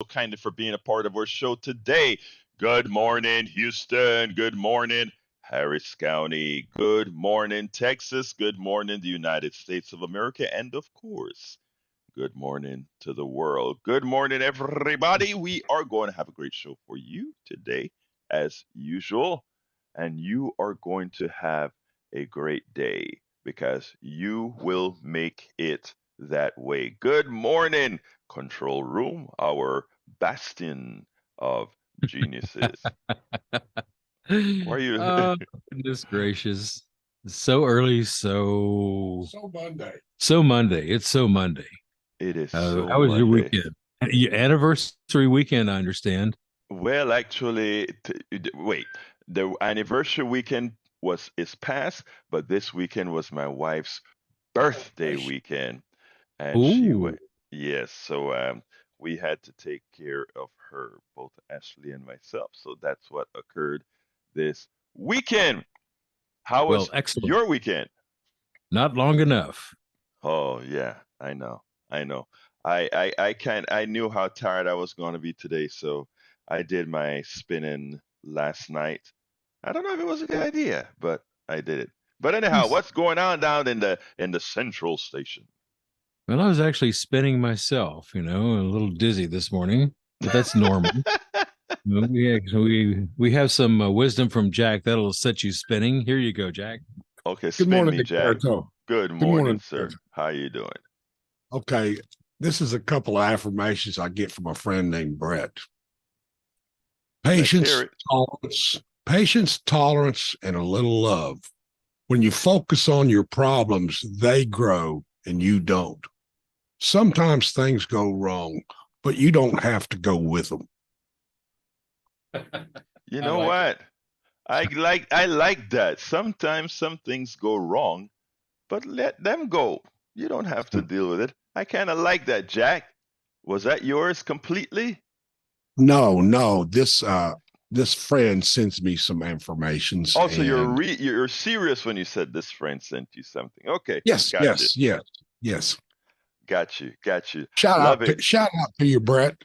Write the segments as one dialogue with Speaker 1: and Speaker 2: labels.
Speaker 1: kindly for being a part of our show today. Good morning, Houston. Good morning, Harris County. Good morning, Texas. Good morning, the United States of America. And of course, good morning to the world. Good morning, everybody. We are going to have a great show for you today, as usual. And you are going to have a great day because you will make it that way. Good morning, control room, our bastion of geniuses. Why are you?
Speaker 2: Oh, goodness gracious. So early, so Monday. It's so Monday.
Speaker 1: It is so
Speaker 2: How was your
Speaker 1: Monday.
Speaker 2: weekend? Your anniversary weekend, I understand.
Speaker 1: Well, actually, wait. The anniversary weekend was is past, but this weekend was my wife's birthday weekend, and she
Speaker 2: Ooh,
Speaker 1: went. Yes, so we had to take care of her, both Ashley and myself. So that's what occurred this weekend. How
Speaker 2: well,
Speaker 1: was
Speaker 2: excellent.
Speaker 1: your weekend?
Speaker 2: Not long enough.
Speaker 1: Oh yeah, I know. I know. I can't I knew how tired I was going to be today, so I did my spinning last night. I don't know if it was a good idea, but I did it. But anyhow,
Speaker 2: Yes.
Speaker 1: what's going on down in the central station?
Speaker 2: Well, I was actually spinning myself, a little dizzy this morning, but that's normal. We have some wisdom from Jack that'll set you spinning. Here you go, Jack.
Speaker 1: Okay,
Speaker 3: Good
Speaker 1: spin
Speaker 3: morning,
Speaker 1: me, Jack.
Speaker 3: Egberto.
Speaker 1: Good
Speaker 3: Good
Speaker 1: morning,
Speaker 3: morning,
Speaker 1: sir.
Speaker 3: Egberto.
Speaker 1: How you doing?
Speaker 3: Okay, this is a couple of affirmations I get from a friend named Brett.
Speaker 1: Let's hear it.
Speaker 3: Patience, tolerance, and a little love. When you focus on your problems, they grow and you don't. Sometimes things go wrong, but you don't have to go with them.
Speaker 1: You
Speaker 2: I
Speaker 1: know
Speaker 2: like it.
Speaker 1: what? I like that. Sometimes some things go wrong, but let them go. You don't have to deal with it. I kind of like that, Jack. Was that yours completely?
Speaker 3: No, this friend sends me some informations
Speaker 1: Also,
Speaker 3: and
Speaker 1: you're serious when you said this friend sent you something. Okay,
Speaker 3: yes,
Speaker 1: got you,
Speaker 3: yes, yes, yes.
Speaker 1: got you.
Speaker 3: Shout
Speaker 1: Love
Speaker 3: out
Speaker 1: it.
Speaker 3: to shout out to you, Brett.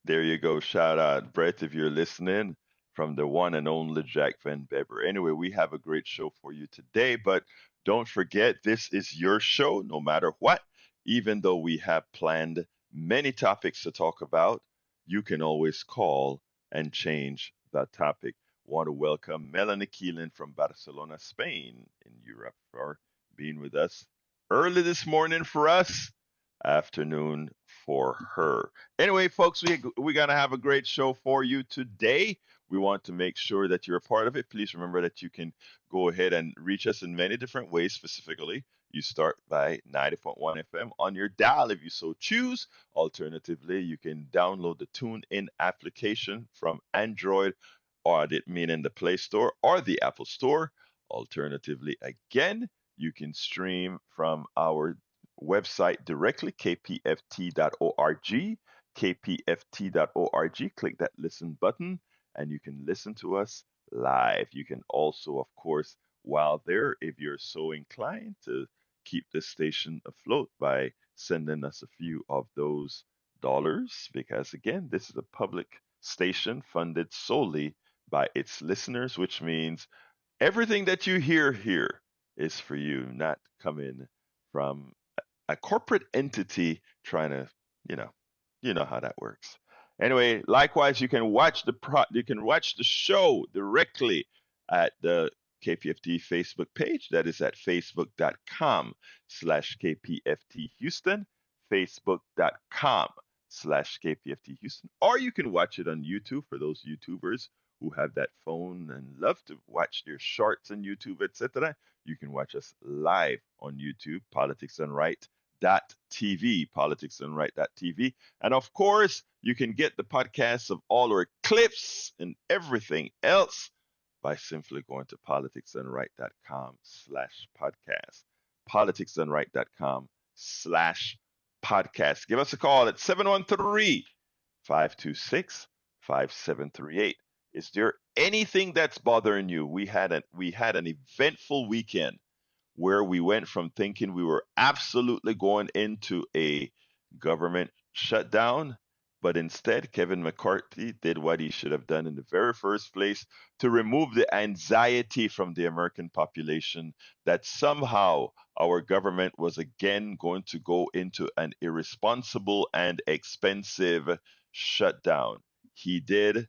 Speaker 1: There you go. Shout out, Brett, if you're listening, from the one and only Jack Van Beber. Anyway, we have a great show for you today, but don't forget, this is your show no matter what. Even though we have planned many topics to talk about, you can always call and change that topic. Want to welcome Melanie Keelan from Barcelona, Spain, in Europe, for being with us early this morning for us, afternoon for her. Anyway, folks, we're gonna have a great show for you today. We want to make sure that you're a part of it. Please remember that you can go ahead and reach us in many different ways. Specifically, you start by 90.1 FM on your dial if you so choose. Alternatively, you can download the TuneIn application from Android, or I didn't mean in the Play Store or the Apple Store. Alternatively, again, you can stream from our website directly, kpft.org, kpft.org. Click that listen button and you can listen to us live. You can also, of course, while there, if you're so inclined to keep this station afloat by sending us a few of those dollars, because again, this is a public station funded solely by its listeners, which means everything that you hear here is for you, not coming from a corporate entity trying to, you know, you know how that works. Anyway, likewise, you can watch the show directly at the KPFT Facebook page. That is at facebook.com/KPFT Houston, facebook.com/KPFT Houston, or you can watch it on YouTube for those YouTubers who have that phone and love to watch their shorts on YouTube, etc. You can watch us live on YouTube, Politics Done Right TV, politics and right.tv. And of course, you can get the podcasts of all our clips and everything else by simply going to politicsandright.com/podcast. Politicsandright.com/podcast. Give us a call at 713-526-5738. Is there anything that's bothering you? We had an eventful weekend where we went from thinking we were absolutely going into a government shutdown, But instead, Kevin McCarthy did what he should have done in the very first place to remove the anxiety from the American population that somehow our government was again going to go into an irresponsible and expensive shutdown. He did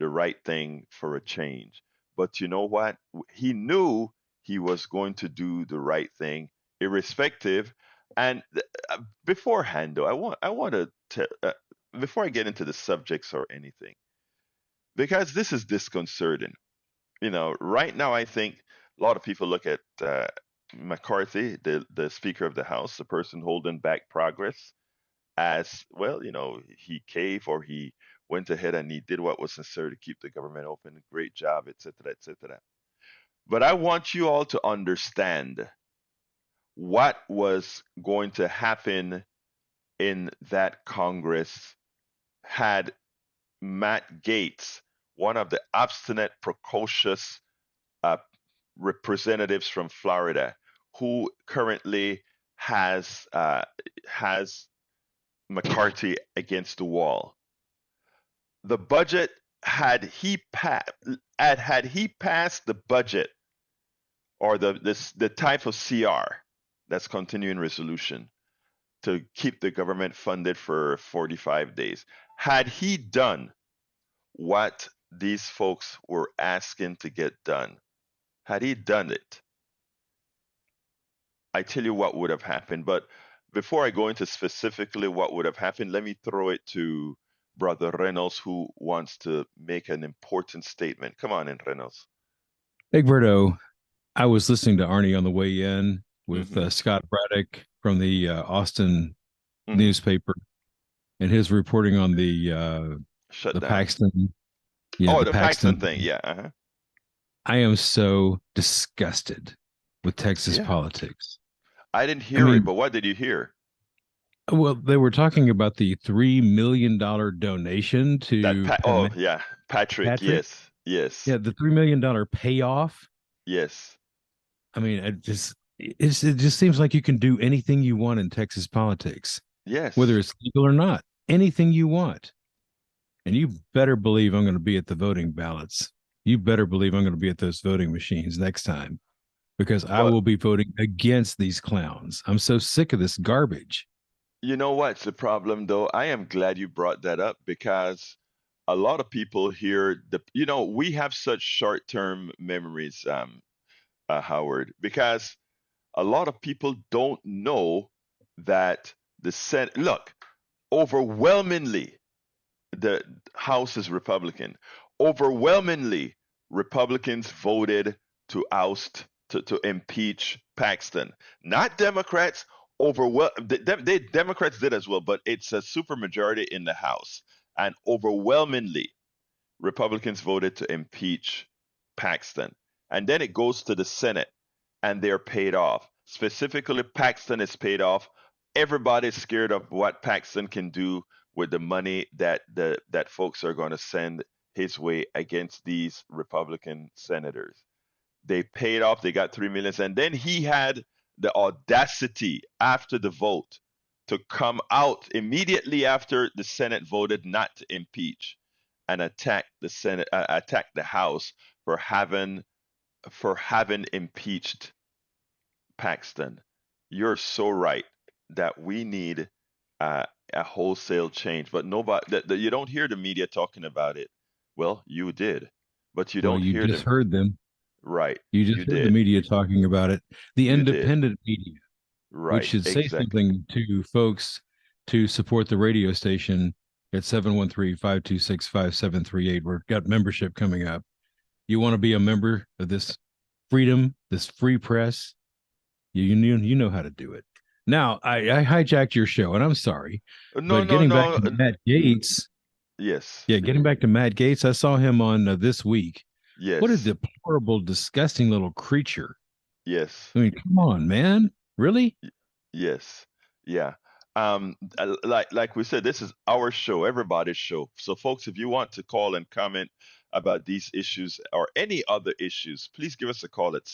Speaker 1: the right thing for a change. But you know what? He knew he was going to do the right thing, irrespective. And beforehand, though, I want to before I get into the subjects or anything, because this is disconcerting. Right now, I think a lot of people look at McCarthy, the Speaker of the House, the person holding back progress, as well. He caved, or he went ahead and he did what was necessary to keep the government open. Great job, etc., etc. But I want you all to understand what was going to happen in that Congress had Matt Gaetz, one of the obstinate, precocious uh, representatives from Florida, who currently has McCarthy against the wall. The budget had he passed the budget, or the type of CR, that's continuing resolution, to keep the government funded for 45 days. Had he done what these folks were asking to get done, had he done it, I tell you what would have happened. But before I go into specifically what would have happened, let me throw it to Brother Reynolds, who wants to make an important statement. Come on in, Reynolds.
Speaker 2: Egberto, I was listening to Arnie on the way in with
Speaker 1: Mm-hmm.
Speaker 2: Scott Braddock from the Austin
Speaker 1: Mm-hmm.
Speaker 2: newspaper, and his reporting on the
Speaker 1: Shut down.
Speaker 2: Paxton. Yeah,
Speaker 1: Oh,
Speaker 2: the
Speaker 1: the Paxton
Speaker 2: Paxton
Speaker 1: thing. Yeah. Uh-huh.
Speaker 2: I am so disgusted with Texas
Speaker 1: Yeah.
Speaker 2: politics.
Speaker 1: I didn't
Speaker 2: I
Speaker 1: hear it,
Speaker 2: mean,
Speaker 1: but what did you hear?
Speaker 2: well, they were talking about the $3 million donation to
Speaker 1: Oh, yeah. Patrick.
Speaker 2: Patrick.
Speaker 1: Yes. Yes.
Speaker 2: Yeah, the $3 million payoff.
Speaker 1: Yes.
Speaker 2: I mean, it just seems like you can do anything you want in Texas politics, whether
Speaker 1: Yes.
Speaker 2: it's legal or not. Anything you want, and you better believe I'm going to be at the voting ballots. You better believe I'm going to be at those voting machines next time, because I
Speaker 1: But
Speaker 2: will be voting against these clowns. I'm so sick of this garbage.
Speaker 1: you know what's the problem, though? I am glad you brought that up, because a lot of people here, we have such short-term memories, Howard, because a lot of people don't know that the Senate, look, overwhelmingly, the House is Republican. Overwhelmingly, Republicans voted to oust, to impeach Paxton. Not Democrats. Democrats did as well, but it's a supermajority in the House, and overwhelmingly, Republicans voted to impeach Paxton. And then it goes to the Senate, and they're paid off. Specifically, Paxton is paid off. Everybody's scared of what Paxton can do with the money that folks are going to send his way against these Republican senators. They paid off. They got 3 million, and then he had the audacity after the vote to come out immediately after the Senate voted not to impeach, and attack the Senate, attack the House for having impeached Paxton. You're so right that we need a wholesale change, but nobody, you don't hear the media talking about it. Well, you did, but you
Speaker 2: Well,
Speaker 1: don't
Speaker 2: you
Speaker 1: hear
Speaker 2: just
Speaker 1: them.
Speaker 2: heard them.
Speaker 1: Right,
Speaker 2: You
Speaker 1: you
Speaker 2: just heard the
Speaker 1: did,
Speaker 2: media talking about it. The
Speaker 1: you did.
Speaker 2: independent media, which
Speaker 1: Right,
Speaker 2: should say
Speaker 1: exactly.
Speaker 2: something to folks to support the radio station at 713-526-5738. We've got membership coming up. You want to be a member of this freedom, this free press? You know how to do it. Now, I hijacked your show, and I'm sorry,
Speaker 1: No,
Speaker 2: but
Speaker 1: no,
Speaker 2: getting back
Speaker 1: no.
Speaker 2: to Matt Gaetz,
Speaker 1: Yes,
Speaker 2: yeah, getting back to Matt Gaetz, I saw him on This Week. What a
Speaker 1: yes,
Speaker 2: deplorable, disgusting little creature.
Speaker 1: yes.
Speaker 2: I mean, come on, man. Really?
Speaker 1: Yes. Yeah. Like we said, this is our show, everybody's show. So, folks, if you want to call and comment about these issues or any other issues, please give us a call at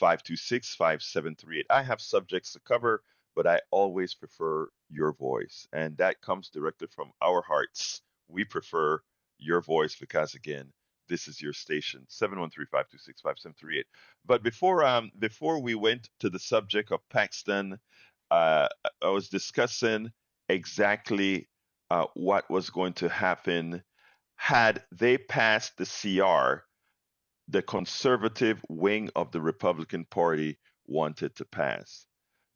Speaker 1: 713-526-5738. I have subjects to cover, but I always prefer your voice. And that comes directly from our hearts. We prefer your voice because, again, this is your station, 713-526-5738. But before we went to the subject of Paxton, uh, I was discussing exactly what was going to happen had they passed the CR the conservative wing of the Republican Party wanted to pass.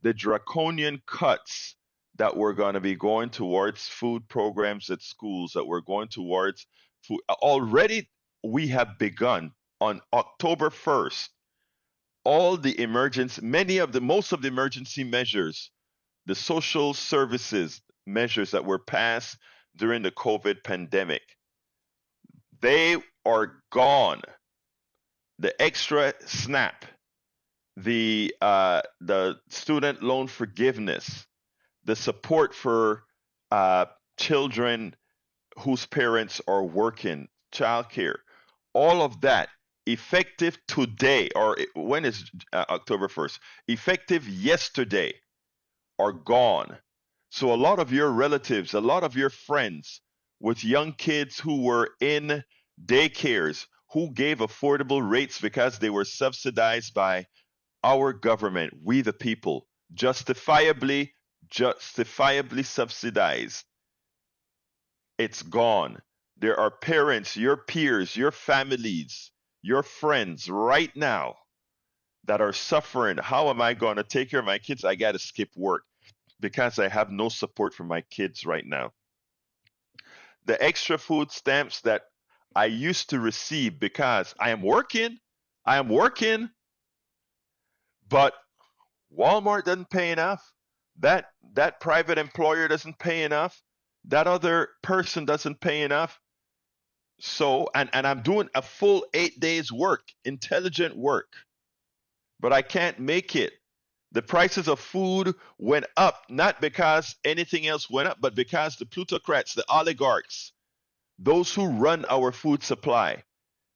Speaker 1: The draconian cuts that were going to be going towards food programs at schools, that were going towards food, already we have begun on October 1st. All the emergency, most of the emergency measures, the social services measures that were passed during the COVID pandemic, they are gone. The extra SNAP, the student loan forgiveness, the support for uh, children whose parents are working, childcare, all of that effective today, or when is October 1st? Effective yesterday, are gone. So a lot of your relatives, a lot of your friends with young kids who were in daycares, who gave affordable rates because they were subsidized by our government, we the people, justifiably subsidized. It's gone. There are parents, your peers, your families, your friends right now that are suffering. How am I going to take care of my kids? I got to skip work because I have no support for my kids right now. The extra food stamps that I used to receive because I am working, but Walmart doesn't pay enough. That private employer doesn't pay enough. That other person doesn't pay enough. So, and I'm doing a full 8 days work, intelligent work, but I can't make it. The prices of food went up, not because anything else went up, but because the plutocrats, the oligarchs, those who run our food supply,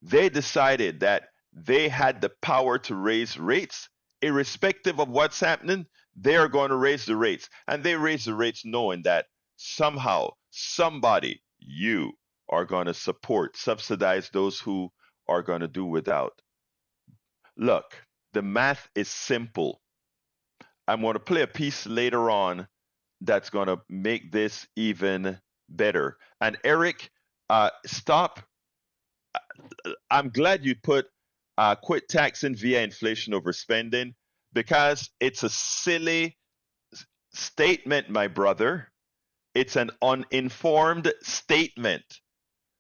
Speaker 1: they decided that they had the power to raise rates. Irrespective of what's happening, they are going to raise the rates. And they raise the rates knowing that somehow, somebody, you are going to support, subsidize those who are going to do without. Look, the math is simple. I'm going to play a piece later on that's going to make this even better. And Eric, stop. I'm glad you put quit taxing via inflation over spending because it's a silly statement, my brother. It's an uninformed statement.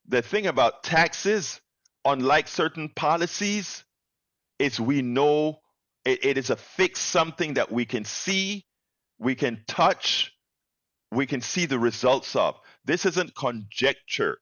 Speaker 1: The thing about taxes, unlike certain policies, is we know it is a fixed something that we can see, we can touch, we can see the results of. This isn't conjecture.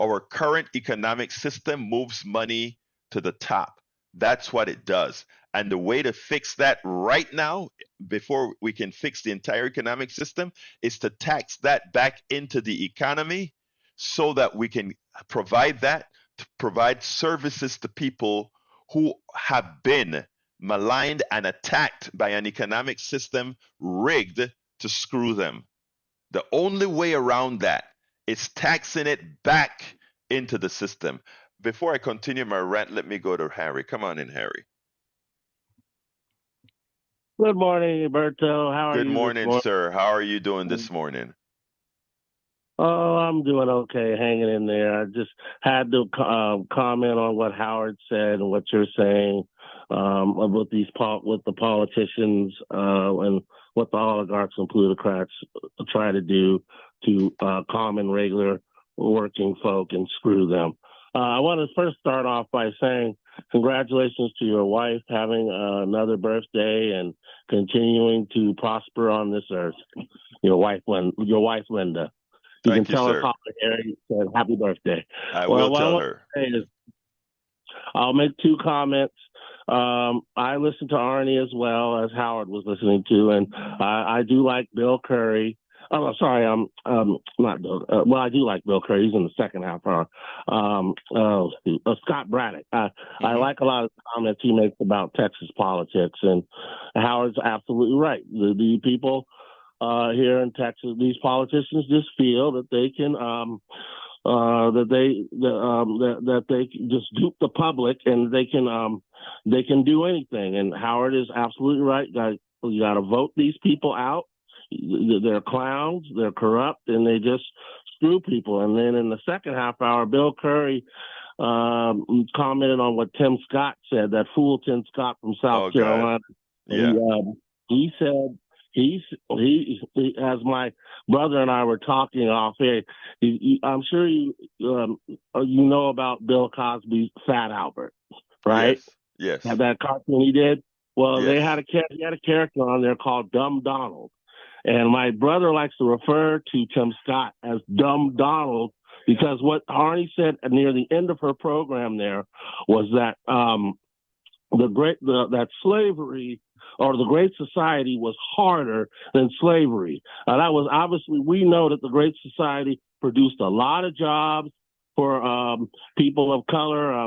Speaker 1: Our current economic system moves money to the top. That's what it does. And the way to fix that right now, before we can fix the entire economic system, is to tax that back into the economy so that we can provide that, to provide services to people who have been maligned and attacked by an economic system rigged to screw them. The only way around that is taxing it back into the system. Before I continue my rant, let me go to Harry. Come on in, Harry.
Speaker 4: Good morning, Roberto. How are
Speaker 1: Good
Speaker 4: you this
Speaker 1: morning,
Speaker 4: morning?
Speaker 1: sir. How are you doing this morning?
Speaker 4: Oh, I'm doing okay, hanging in there. I just had to comment on what Howard said and what you're saying about with the politicians and what the oligarchs and plutocrats try to do to common, regular working folk and screw them. I want to first start off by saying congratulations to your wife having another birthday and continuing to prosper on this earth. Your wife, Linda. You
Speaker 1: Thank
Speaker 4: can
Speaker 1: you,
Speaker 4: tell her
Speaker 1: sir.
Speaker 4: Papa Harry said happy birthday.
Speaker 1: I
Speaker 4: Well,
Speaker 1: will
Speaker 4: what I
Speaker 1: tell
Speaker 4: want
Speaker 1: her.
Speaker 4: to say is I'll make two comments. I listened to Arnie as well as Howard was listening to, and I do like Bill Curry. Oh, sorry. Not Bill. Well, I do like Bill Curry. He's in the second half hour. Scott Braddock. I like a lot of the comments he makes about Texas politics, and Howard's absolutely right. The people here in Texas, these politicians just feel that they can that they can just dupe the public, and they can do anything. And Howard is absolutely right. You got to vote these people out. They're clowns, they're corrupt, and they just screw people. And then in the second half hour, Bill Curry commented on what Tim Scott said, that fool Tim Scott from South Carolina.
Speaker 1: Yeah.
Speaker 4: He said, he as my brother and I were talking off air, I'm sure you know about Bill Cosby's Fat Albert, right?
Speaker 1: Yes.
Speaker 4: That cartoon he did. Well,
Speaker 1: yes.
Speaker 4: He had a character on there called Dumb Donald. And my brother likes to refer to Tim Scott as Dumb Donald, because what Arnie said near the end of her program there was that that slavery or the Great Society was harder than slavery. That was obviously, we know that the Great Society produced a lot of jobs for people of color.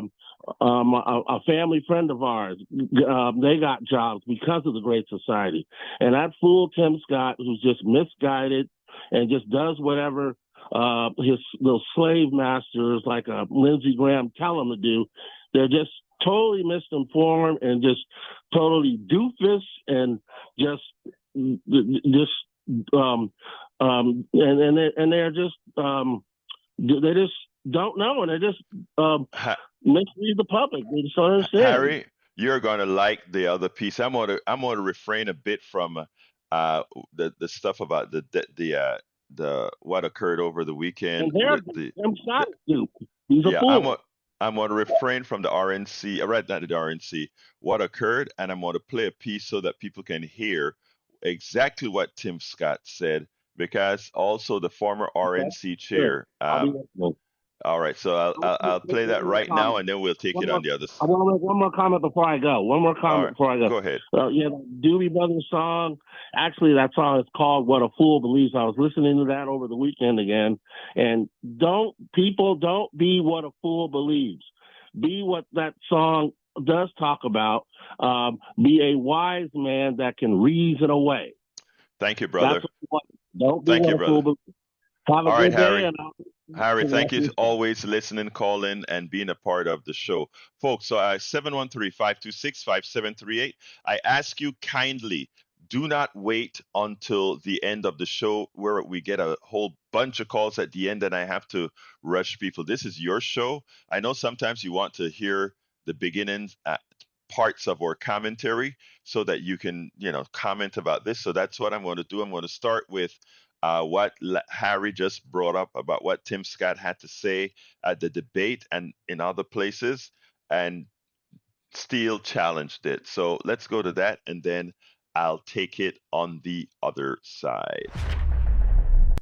Speaker 4: A family friend of ours, they got jobs because of the Great Society. And that fool Tim Scott, who's just misguided and just does whatever his little slave masters like Lindsey Graham tell him to do, they're just totally misinformed and just totally doofus and just and they're just they just don't know, and they just mislead the public. They just don't understand.
Speaker 1: Harry, you're gonna like the other piece. I'm gonna refrain a bit from the stuff about the what occurred over the weekend.
Speaker 4: He's a fool.
Speaker 1: I'm going to refrain from the RNC, right now the RNC, what occurred, and I'm going to play a piece so that people can hear exactly what Tim Scott said, because also the former RNC chair. All right, so I'll play that right now, and then we'll take it on the other side.
Speaker 4: I want to make one more comment before I go. Before I go.
Speaker 1: Go ahead.
Speaker 4: Doobie Brothers song. Actually, that song is called "What a Fool Believes." I was listening to that over the weekend again, and don't be what a fool believes. Be what that song does talk about. Be a wise man that can reason away.
Speaker 1: Thank you, brother.
Speaker 4: Don't be what a fool believes. Have a good day.
Speaker 1: Harry, thank you always listening, calling, and being a part of the show. Folks, so 713-526-5738. I ask you kindly, do not wait until the end of the show where we get a whole bunch of calls at the end and I have to rush people. This is your show. I know sometimes you want to hear the beginning parts of our commentary so that you can, comment about this. So that's what I'm going to do. I'm going to start with what Harry just brought up about what Tim Scott had to say at the debate and in other places, and Steele challenged it. So let's go to that, and then I'll take it on the other side.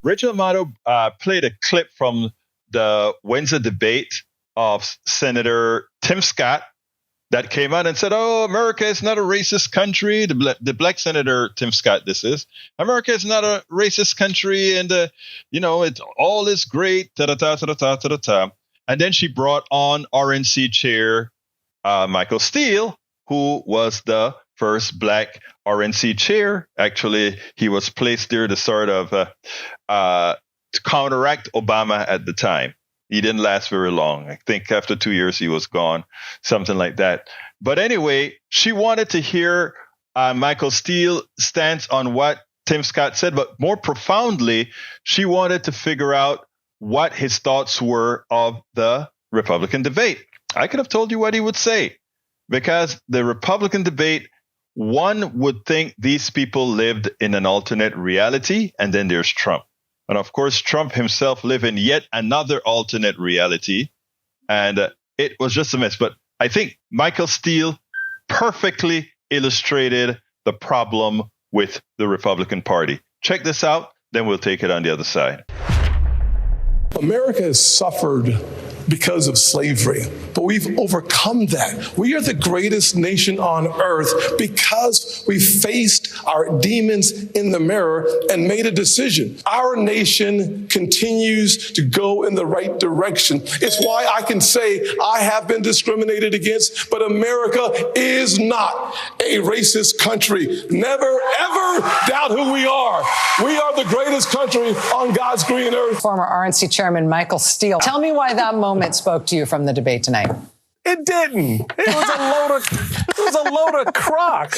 Speaker 1: Rachel Amato played a clip from the Wednesday debate of Senator Tim Scott that came out and said, "Oh, America is not a racist country." The black senator Tim Scott, this is, "America is not a racist country, and it's all is great." And then she brought on RNC chair Michael Steele, who was the first black RNC chair. Actually, he was placed there to sort of to counteract Obama at the time. He didn't last very long. I think after 2 years, he was gone, something like that. But anyway, she wanted to hear Michael Steele's stance on what Tim Scott said, but more profoundly, she wanted to figure out what his thoughts were of the Republican debate. I could have told you what he would say, because the Republican debate, one would think these people lived in an alternate reality, and then there's Trump. And of course, Trump himself lived in yet another alternate reality, and it was just a mess. But I think Michael Steele perfectly illustrated the problem with the Republican Party. Check this out, then we'll take it on the other side.
Speaker 5: America has suffered because of slavery, but we've overcome that. We are the greatest nation on earth because we faced our demons in the mirror and made a decision. Our nation continues to go in the right direction. It's why I can say I have been discriminated against, but America is not a racist country. Never, ever doubt who we are. We are the greatest country on God's green earth.
Speaker 6: Former RNC Chairman Michael Steele. Tell me why that moment spoke to you from the debate tonight.
Speaker 7: It didn't. It was a load of crock.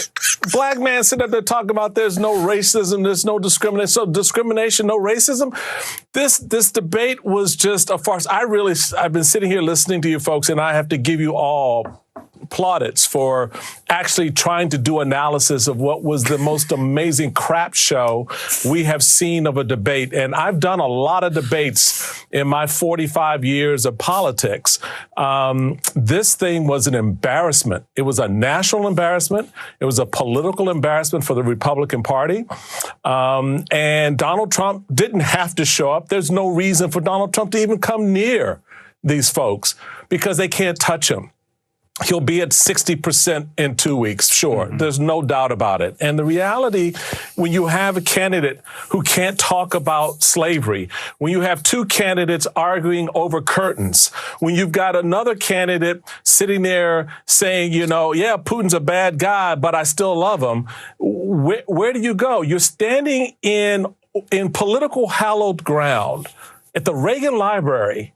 Speaker 7: Black man sitting up there talking about there's no racism, there's no discrimination. So discrimination, no racism. This debate was just a farce. I've been sitting here listening to you folks, and I have to give you all plaudits for actually trying to do analysis of what was the most amazing crap show we have seen of a debate. And I've done a lot of debates in my 45 years of politics. This thing was an embarrassment. It was a national embarrassment. It was a political embarrassment for the Republican Party. And Donald Trump didn't have to show up. There's no reason for Donald Trump to even come near these folks because they can't touch him. He'll be at 60% in 2 weeks, sure. Mm-hmm. There's no doubt about it. And the reality, when you have a candidate who can't talk about slavery, when you have two candidates arguing over curtains, when you've got another candidate sitting there saying, yeah, Putin's a bad guy, but I still love him, where do you go? You're standing in political hallowed ground at the Reagan Library.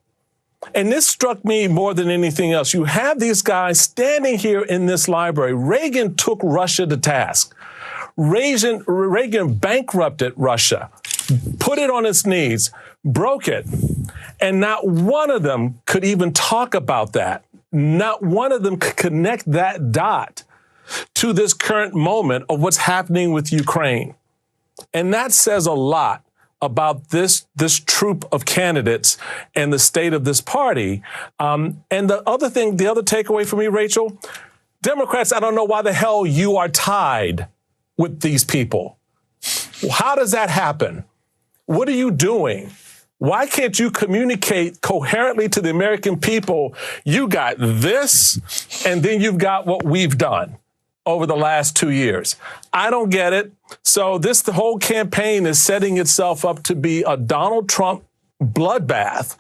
Speaker 7: And this struck me more than anything else. You have these guys standing here in this library. Reagan took Russia to task. Reagan bankrupted Russia, put it on its knees, broke it. And not one of them could even talk about that. Not one of them could connect that dot to this current moment of what's happening with Ukraine. And that says a lot about this troop of candidates and the state of this party. And the other takeaway for me, Rachel, Democrats, I don't know why the hell you are tied with these people. How does that happen? What are you doing? Why can't you communicate coherently to the American people? You got this, and then you've got what we've done over the last 2 years. I don't get it. So the whole campaign is setting itself up to be a Donald Trump bloodbath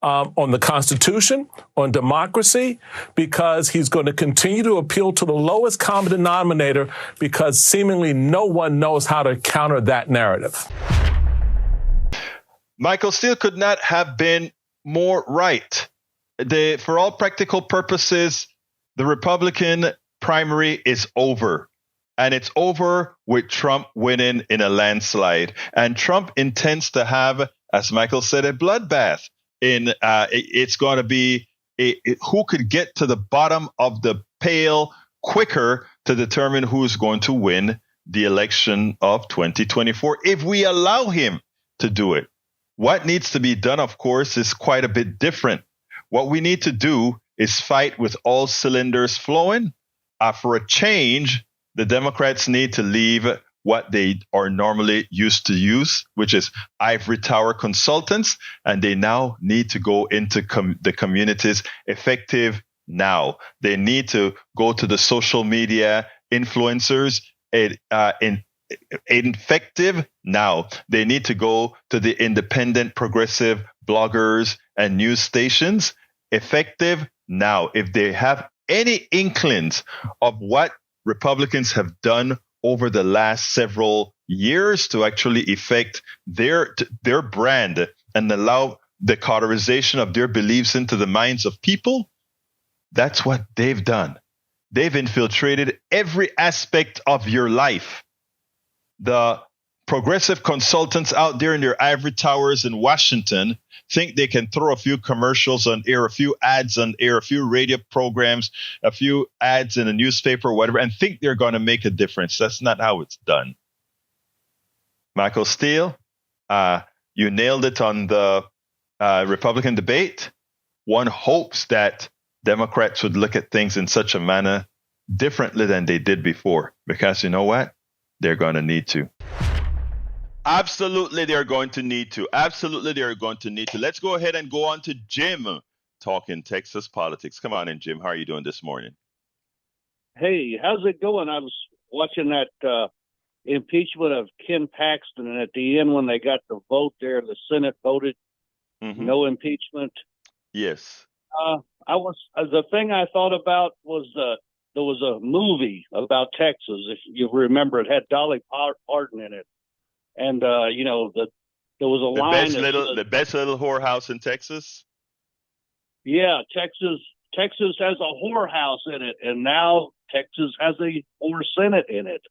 Speaker 7: on the Constitution, on democracy, because he's going to continue to appeal to the lowest common denominator because seemingly no one knows how to counter that narrative.
Speaker 1: Michael Steele could not have been more right. For all practical purposes, the Republican primary is over. And it's over with Trump winning in a landslide. And Trump intends to have, as Michael said, a bloodbath. It's going to be who could get to the bottom of the pail quicker to determine who's going to win the election of 2024 if we allow him to do it. What needs to be done, of course, is quite a bit different. What we need to do is fight with all cylinders flowing. For a change, the Democrats need to leave what they are normally used to use, which is ivory tower consultants, and they now need to go into the communities effective now. They need to go to the social media influencers effective now. They need to go to the independent progressive bloggers and news stations effective now. If they have any inklings of what Republicans have done over the last several years to actually effect their brand and allow the cauterization of their beliefs into the minds of people, that's what they've done. They've infiltrated every aspect of your life. The progressive consultants out there in their ivory towers in Washington think they can throw a few commercials on air, a few ads on air, a few radio programs, a few ads in a newspaper or whatever, and think they're going to make a difference. That's not how it's done. Michael Steele, you nailed it on the Republican debate. One hopes that Democrats would look at things in such a manner differently than they did before, because you know what? They're going to need to. Absolutely, they're going to need to. Absolutely, they're going to need to. Let's go ahead and go on to Jim talking Texas politics. Come on in, Jim. How are you doing this morning?
Speaker 8: Hey, how's it going? I was watching that impeachment of Ken Paxton, and at the end when they got the vote there, the Senate voted no impeachment.
Speaker 1: Yes.
Speaker 8: The thing I thought about was there was a movie about Texas, if you remember. It had Dolly Parton in it, and there was a line that said,
Speaker 1: the best little whorehouse in Texas.
Speaker 8: Yeah, Texas has a whorehouse in it, and now Texas has a whore Senate in it.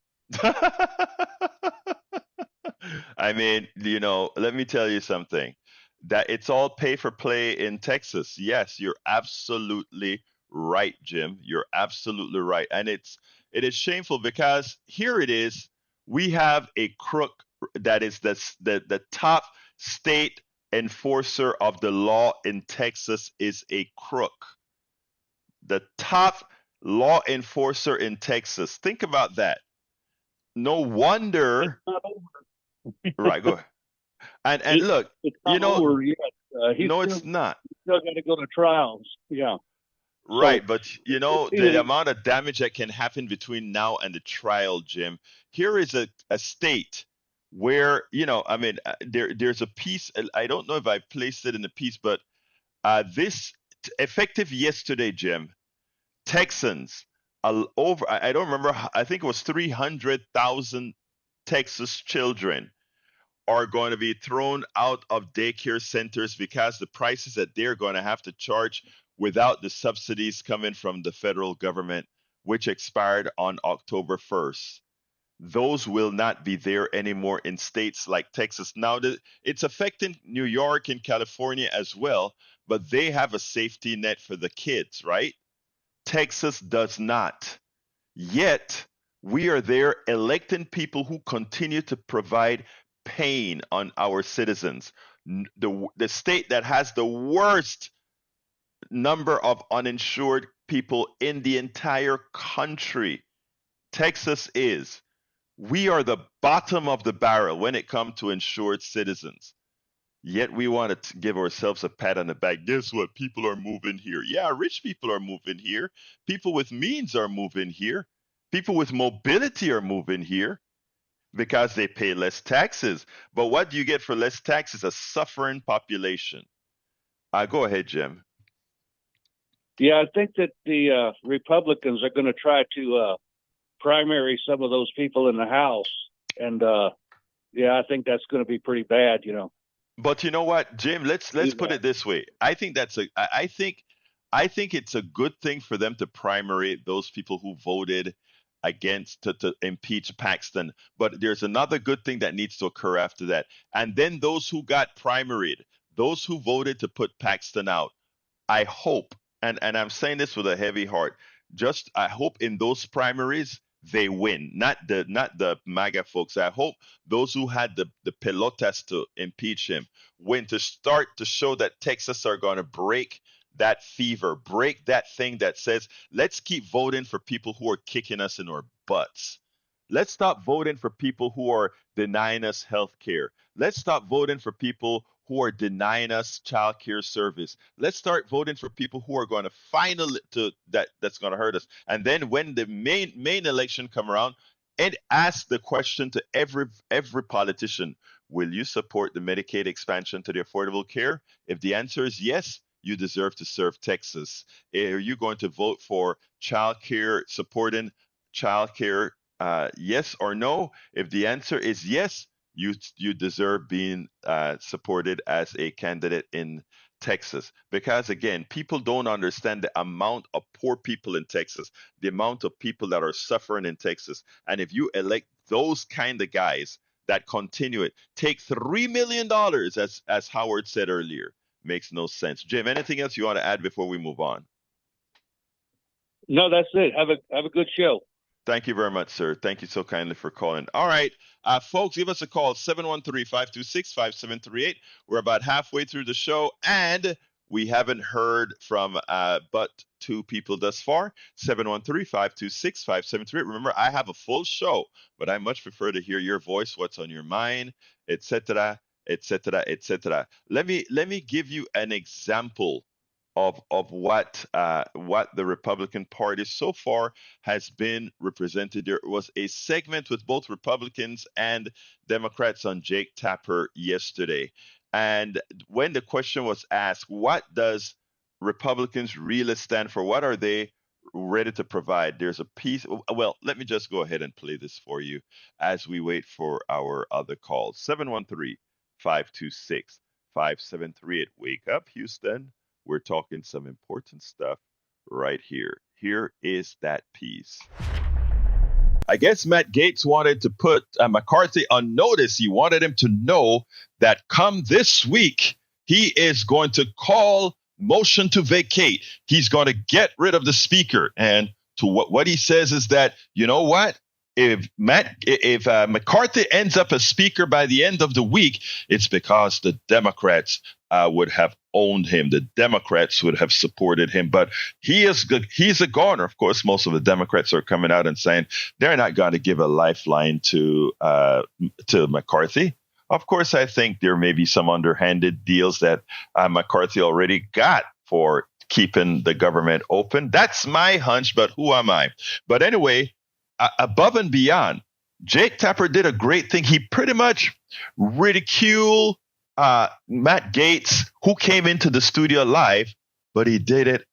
Speaker 1: I mean, let me tell you something. That it's all pay for play in Texas. Yes, you're absolutely right, Jim. You're absolutely right. And it is shameful because here it is. We have a crook that is the top state enforcer of the law in Texas is a crook. The top law enforcer in Texas. Think about that. No wonder.
Speaker 8: It's not over.
Speaker 1: Right, go ahead. And look,
Speaker 8: it's not over yet.
Speaker 1: No, it's not.
Speaker 8: Still got to go to trials. Yeah.
Speaker 1: Right,
Speaker 8: So,
Speaker 1: but the amount of damage that can happen between now and the trial, Jim. Here is a state where, there's a piece. I don't know if I placed it in the piece, but this effective yesterday, Jim, Texans over. I don't remember. I think it was 300,000 Texas children are going to be thrown out of daycare centers because the prices that they're going to have to charge without the subsidies coming from the federal government, which expired on October 1st. Those will not be there anymore in states like Texas. Now, it's affecting New York and California as well, but they have a safety net for the kids, right? Texas does not. Yet, we are there electing people who continue to provide pain on our citizens. The state that has the worst number of uninsured people in the entire country, Texas is. We are the bottom of the barrel when it comes to insured citizens. Yet we want to give ourselves a pat on the back. Guess what? People are moving here. Yeah, rich people are moving here. People with means are moving here. People with mobility are moving here because they pay less taxes. But what do you get for less taxes? A suffering population. Go ahead, Jim.
Speaker 8: Yeah, I think that the Republicans are going to try to primary some of those people in the House. And I think that's going to be pretty bad,
Speaker 1: But you know what, Jim? Let's put it this way. I think it's a good thing for them to primary those people who voted against to impeach Paxton. But there's another good thing that needs to occur after that. And then those who got primaried, those who voted to put Paxton out, I hope, and I'm saying this with a heavy heart, I hope in those primaries they win, not the MAGA folks. I hope those who had the pelotas to impeach him win, to start to show that Texas are going to break that fever, break that thing that says, let's keep voting for people who are kicking us in our butts. Let's stop voting for people who are denying us health care. Let's stop voting for people who are denying us child care service. Let's start voting for people who are going to finally that's going to hurt us. And then when the main election come around, and ask the question to every politician, will you support the Medicaid expansion to the Affordable Care? If the answer is yes, you deserve to serve Texas. Are you going to vote for child care, supporting child care, yes or no? If the answer is yes, you deserve being supported as a candidate in Texas. Because again, people don't understand the amount of poor people in Texas, the amount of people that are suffering in Texas. And if you elect those kind of guys that continue it, take $3 million, as Howard said earlier, makes no sense. Jim, anything else you want to add before we move on?
Speaker 8: No, that's it. Have a good show.
Speaker 1: Thank you very much, sir. Thank you so kindly for calling. All right, folks, give us a call, 713-526-5738. We're about halfway through the show, and we haven't heard from but two people thus far. 713-526-5738. Remember, I have a full show, but I much prefer to hear your voice, what's on your mind, etc., etc., etc. Let me give you an example of what the Republican Party so far has been represented. There was a segment with both Republicans and Democrats on Jake Tapper yesterday, and when the question was asked, what does Republicans really stand for? What are they ready to provide? There's a piece. Well, let me just go ahead and play this for you as we wait for our other calls. 713-526-5738. Wake up, Houston. We're talking some important stuff right here. Here is that piece. I guess Matt Gaetz wanted to put McCarthy on notice. He wanted him to know that come this week, he is going to call motion to vacate. He's going to get rid of the speaker. And to what he says is that, you know what? If McCarthy ends up as speaker by the end of the week, it's because the Democrats would have owned him. The Democrats would have supported him. But he's a goner. Of course, most of the Democrats are coming out and saying they're not going to give a lifeline to McCarthy. Of course, I think there may be some underhanded deals that McCarthy already got for keeping the government open. That's my hunch, but who am I? But anyway, above and beyond, Jake Tapper did a great thing. He pretty much ridiculed Matt Gaetz, who came into the studio live, but he did it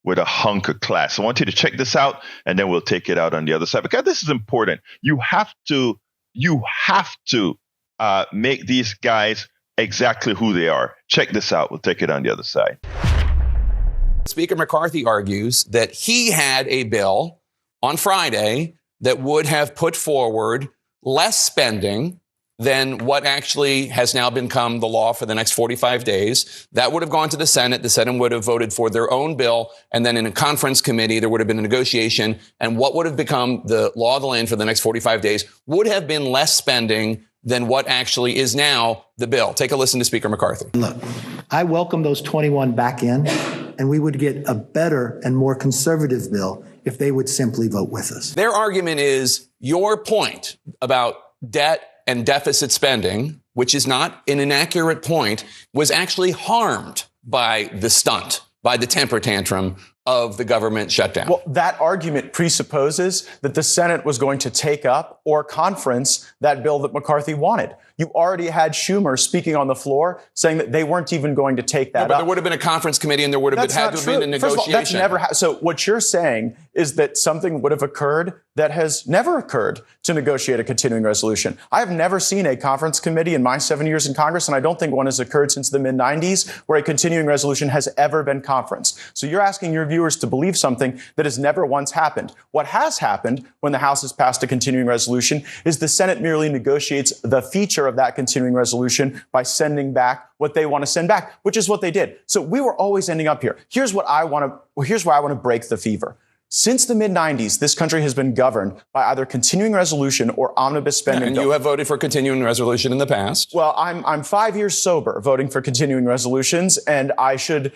Speaker 1: with a hunk of class. I want you to check this out, and then we'll take it out on the other side, because this is important. You have to make these guys exactly who they are. Check this out. We'll take it on the other side.
Speaker 9: Speaker McCarthy argues that he had a bill on Friday that would have put forward less spending than what actually has now become the law for the next 45 days. That would have gone to the Senate. The Senate would have voted for their own bill. And then in a conference committee, there would have been a negotiation. And what would have become the law of the land for the next 45 days would have been less spending than what actually is now the bill. Take a listen to Speaker McCarthy.
Speaker 10: Look, I welcome those 21 back in, and we would get a better and more conservative bill if they would simply vote with us.
Speaker 9: Their argument is your point about debt and deficit spending, which is not an inaccurate point, was actually harmed by the stunt, by the temper tantrum of the government shutdown.
Speaker 11: Well, that argument presupposes that the Senate was going to take up or conference that bill that McCarthy wanted. You already had Schumer speaking on the floor saying that they weren't even going to take that
Speaker 9: but
Speaker 11: up.
Speaker 9: There would have been a conference committee and there would have had to have been a negotiation.
Speaker 11: First of all, that's never so what you're saying is that something would have occurred that has never occurred to negotiate a continuing resolution. I have never seen a conference committee in my 7 years in Congress, and I don't think one has occurred since the mid-90s where a continuing resolution has ever been conferenced. So you're asking your viewers to believe something that has never once happened. What has happened when the House has passed a continuing resolution is the Senate merely negotiates the feature of that continuing resolution by sending back what they want to send back, which is what they did. So we were always ending up here. Here's why I want to break the fever. Since the mid-90s, this country has been governed by either continuing resolution or omnibus spending.
Speaker 9: And you have voted for continuing resolution in the past.
Speaker 11: Well, I'm 5 years sober voting for continuing resolutions, and I should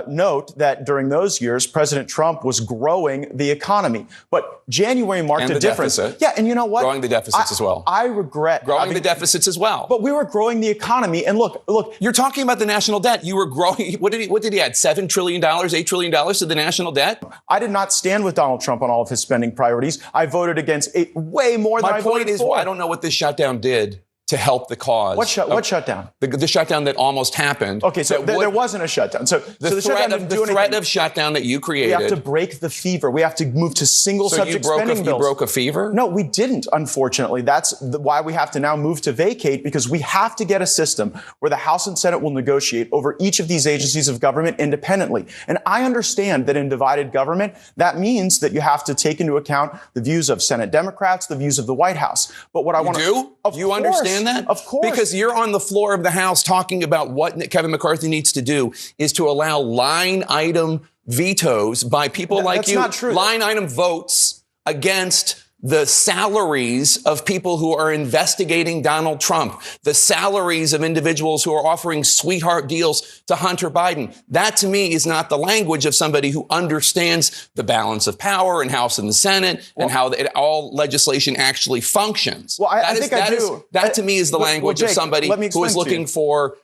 Speaker 11: note that during those years, President Trump was growing the economy. But January marked a difference.
Speaker 9: Deficit.
Speaker 11: Yeah, and you know what?
Speaker 9: Growing the deficits as well.
Speaker 11: I regret
Speaker 9: growing the deficits as well.
Speaker 11: But we were growing the economy, and look.
Speaker 9: You're talking about the national debt. You were growing. What did he add? $7 trillion, $8 trillion to the national debt?
Speaker 11: I did not stand with Donald Trump on all of his spending priorities. I voted against way more than I voted for.
Speaker 9: My point is, I don't know what this shutdown did to help the cause.
Speaker 11: What shutdown?
Speaker 9: The shutdown that almost happened.
Speaker 11: Okay, so there wasn't a shutdown. So
Speaker 9: the threat of shutdown that you created.
Speaker 11: We have to break the fever. We have to move to single subject spending bills.
Speaker 9: You broke a fever?
Speaker 11: No, we didn't, unfortunately. That's why we have to now move to vacate, because we have to get a system where the House and Senate will negotiate over each of these agencies of government independently. And I understand that in divided government, that means that you have to take into account the views of Senate Democrats, the views of the White House. But what I want to
Speaker 9: do? You understand that?
Speaker 11: Of course.
Speaker 9: Because you're on the floor of the House talking about what Kevin McCarthy needs to do is to allow line item vetoes by people like you.
Speaker 11: That's not true.
Speaker 9: Line item votes against the salaries of people who are investigating Donald Trump, the salaries of individuals who are offering sweetheart deals to Hunter Biden. That, to me, is not the language of somebody who understands the balance of power in House and the Senate and how all legislation actually functions.
Speaker 11: Well, I think I do.
Speaker 9: That, to me, is the language of somebody who is looking for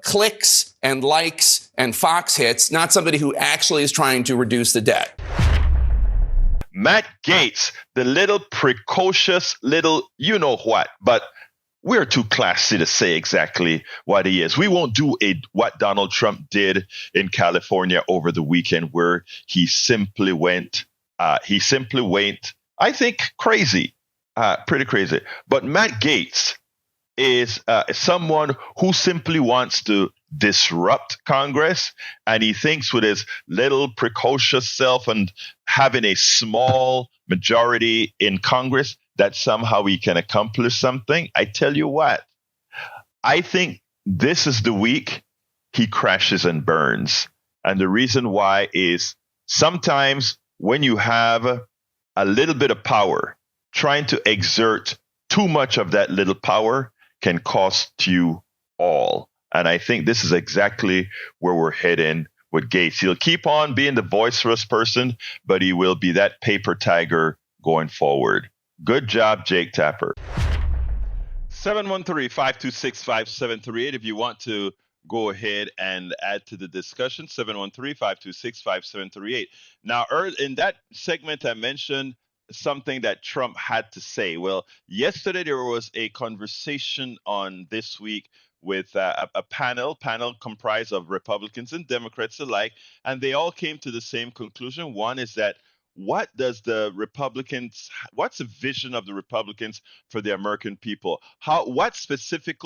Speaker 9: clicks and likes and Fox hits, not somebody who actually is trying to reduce the debt.
Speaker 1: Matt Gaetz, the little precocious little you know what, but we're too classy to say exactly what he is. We won't do what Donald Trump did in California over the weekend, where he simply went, I think, crazy, pretty crazy. But Matt Gaetz is someone who simply wants to disrupt Congress, and he thinks with his little precocious self and having a small majority in Congress that somehow he can accomplish something. I tell you what, I think this is the week he crashes and burns. And the reason why is sometimes when you have a little bit of power, trying to exert too much of that little power can cost you all. And I think this is exactly where we're heading with Gaetz. He'll keep on being the boisterous person, but he will be that paper tiger going forward. Good job, Jake Tapper. 713-526-5738. If you want to go ahead and add to the discussion, 713-526-5738. Now, in that segment, I mentioned something that Trump had to say. Well, yesterday there was a conversation on This Week with a panel comprised of Republicans and Democrats alike, and they all came to the same conclusion. One is that what's the vision of the Republicans for the American people? What specific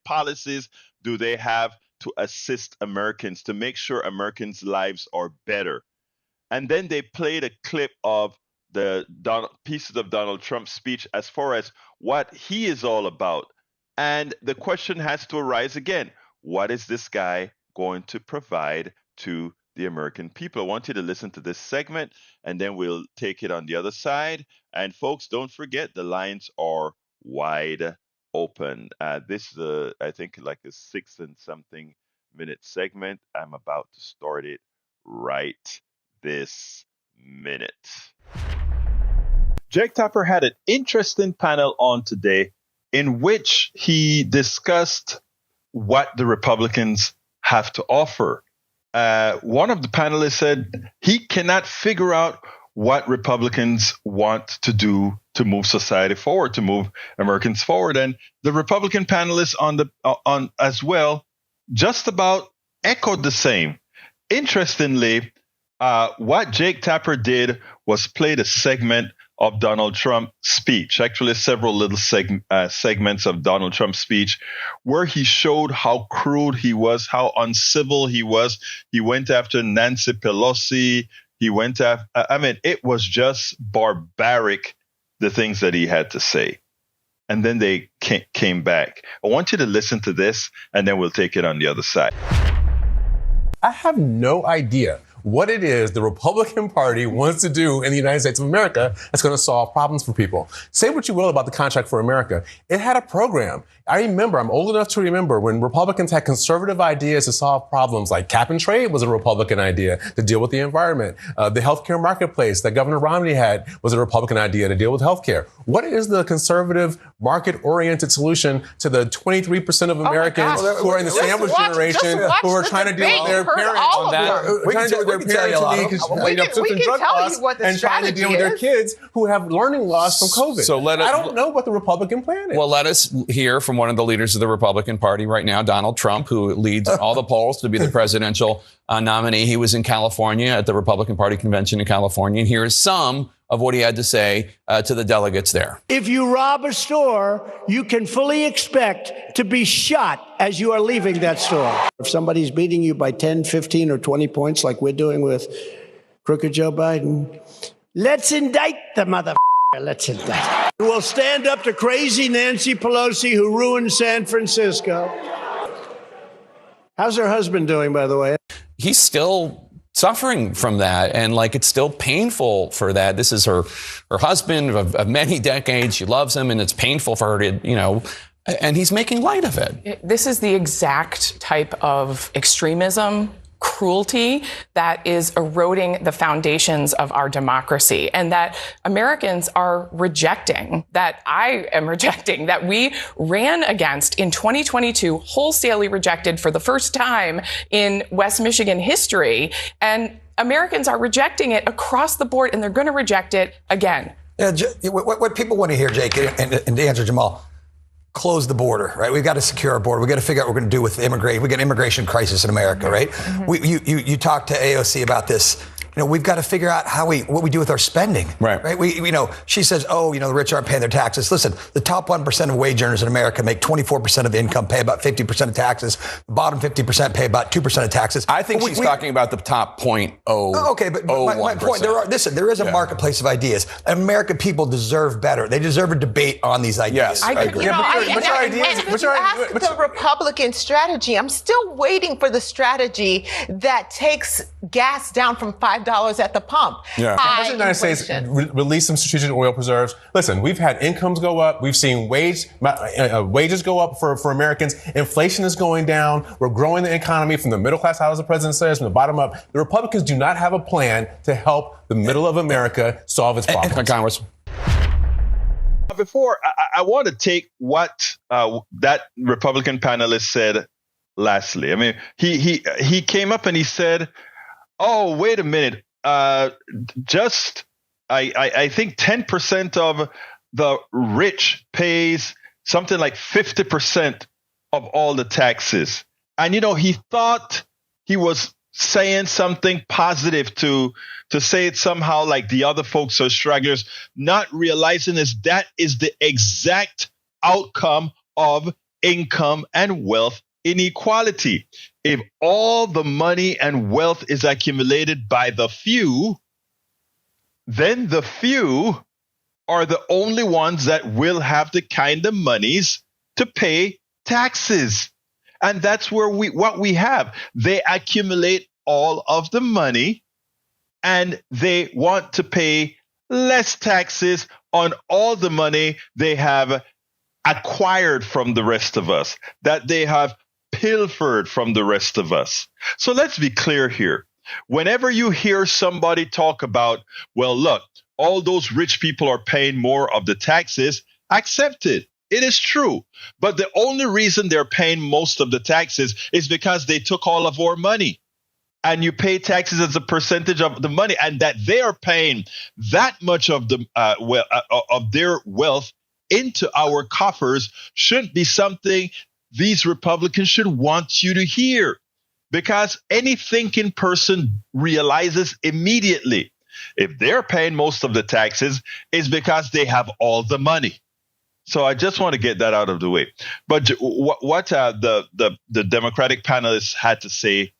Speaker 1: policies do they have to assist Americans, to make sure Americans' lives are better? And then they played a clip of the pieces of Donald Trump's speech as far as what he is all about. And the question has to arise again. What is this guy going to provide to the American people? I want you to listen to this segment, and then we'll take it on the other side. And folks, don't forget, the lines are wide open. This is, I think, like a 6 and something minute segment. I'm about to start it right this minute. Jake Tapper had an interesting panel on today in which he discussed what the Republicans have to offer. One of the panelists said he cannot figure out what Republicans want to do to move society forward, to move Americans forward. And the Republican panelists on as well just about echoed the same. Interestingly, what Jake Tapper did was played a segment of Donald Trump's speech, actually several little segments of Donald Trump's speech, where he showed how crude he was, how uncivil he was. He went after Nancy Pelosi. He went after, it was just barbaric, the things that he had to say. And then they came back. I want you to listen to this, and then we'll take it on the other side.
Speaker 12: I have no idea what it is the Republican Party wants to do in the United States of America that's going to solve problems for people. Say what you will about the Contract for America. It had a program. I remember, I'm old enough to remember when Republicans had conservative ideas to solve problems, like cap and trade was a Republican idea to deal with the environment. The healthcare marketplace that Governor Romney had was a Republican idea to deal with healthcare. What is the conservative market-oriented solution to the 23% of Americans who are in the sandwich generation who are trying to deal with their parents on that? Their parents who need prescription drug costs and trying to deal with their kids who have learning loss from COVID.
Speaker 9: So I
Speaker 12: don't know what the Republican plan is.
Speaker 9: Well, let us hear from one of the leaders of the Republican Party right now, Donald Trump, who leads all the polls to be the presidential nominee. He was in California at the Republican Party convention in California. And here is some of what he had to say to the delegates there.
Speaker 13: If you rob a store, you can fully expect to be shot as you are leaving that store. If somebody's beating you by 10, 15, or 20 points like we're doing with crooked Joe Biden, let's indict the motherfucker. Let's indict. We'll stand up to crazy Nancy Pelosi who ruined San Francisco. How's her husband doing, by the way?
Speaker 9: He's still suffering from that, and it's still painful for that. This is her husband of many decades. She loves him, and it's painful for her to, and he's making light of it.
Speaker 14: This is the exact type of extremism, cruelty that is eroding the foundations of our democracy, and that Americans are rejecting, that I am rejecting, that we ran against in 2022, wholesalely rejected for the first time in West Michigan history. And Americans are rejecting it across the board, and they're going to reject it again.
Speaker 15: Yeah, what people want to hear, Jake, and to answer Jamal, close the border, right? We've got to secure our border. We've got to figure out what we're going to do with immigration. We got an immigration crisis in America, right? Mm-hmm. You talked to AOC about this. You know, we've got to figure out what we do with our spending, right? She says, the rich aren't paying their taxes. Listen, the top 1% of wage earners in America make 24% of the income, pay about 50% of taxes. The bottom 50% pay about 2% of taxes.
Speaker 9: I think she's talking about the top 0.0.
Speaker 15: Okay, but my point, there is a marketplace of ideas. American people deserve better. They deserve a debate on these ideas.
Speaker 9: Yes, I agree.
Speaker 16: The Republican strategy, I'm still waiting for the strategy that takes gas down from $5 at the pump.
Speaker 12: Yeah. The President of the United States released some strategic oil preserves. Listen, we've had incomes go up. We've seen wages go up for Americans. Inflation is going down. We're growing the economy from the middle class, how the president says, from the bottom up. The Republicans do not have a plan to help the middle of America solve its problems.
Speaker 9: Congress.
Speaker 1: Before, I want to take what that Republican panelist said lastly. I mean, he came up and he said, oh, wait a minute. I think 10% of the rich pays something like 50% of all the taxes. And, he thought he was saying something positive to say it somehow like the other folks are stragglers, not realizing that is the exact outcome of income and wealth inequality. If all the money and wealth is accumulated by the few, then the few are the only ones that will have the kind of monies to pay taxes. And that's where what we have. They accumulate all of the money and they want to pay less taxes on all the money they have acquired from the rest of us, that they have pilfered from the rest of us. So let's be clear here. Whenever you hear somebody talk about, well, look, all those rich people are paying more of the taxes, accept it. It is true. But the only reason they're paying most of the taxes is because they took all of our money. And you pay taxes as a percentage of the money, and that they are paying that much of the of their wealth into our coffers shouldn't be something these Republicans should want you to hear, because any thinking person realizes immediately if they're paying most of the taxes is because they have all the money. So I just want to get that out of the way. But what the Democratic panelists had to say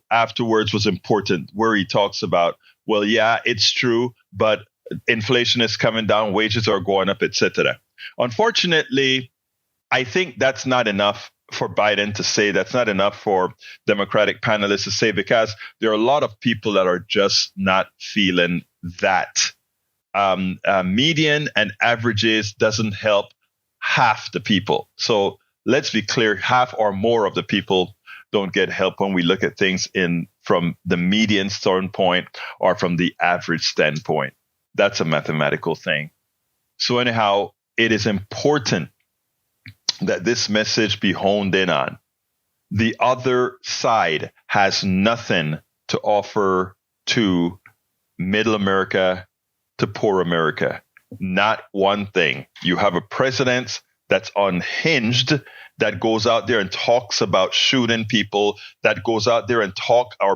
Speaker 1: afterwards was important, where he talks about, well, yeah, it's true, but inflation is coming down, wages are going up, etc. Unfortunately, I think that's not enough for Biden to say. That's not enough for Democratic panelists to say, because there are a lot of people that are just not feeling that. Median and averages doesn't help half the people. So let's be clear, half or more of the people don't get help when we look at things from the median standpoint or from the average standpoint. That's a mathematical thing. So anyhow, it is important that this message be honed in on. The other side has nothing to offer to middle America, to poor America. Not one thing. You have a president that's unhinged, that goes out there and talks about shooting people, that goes out there and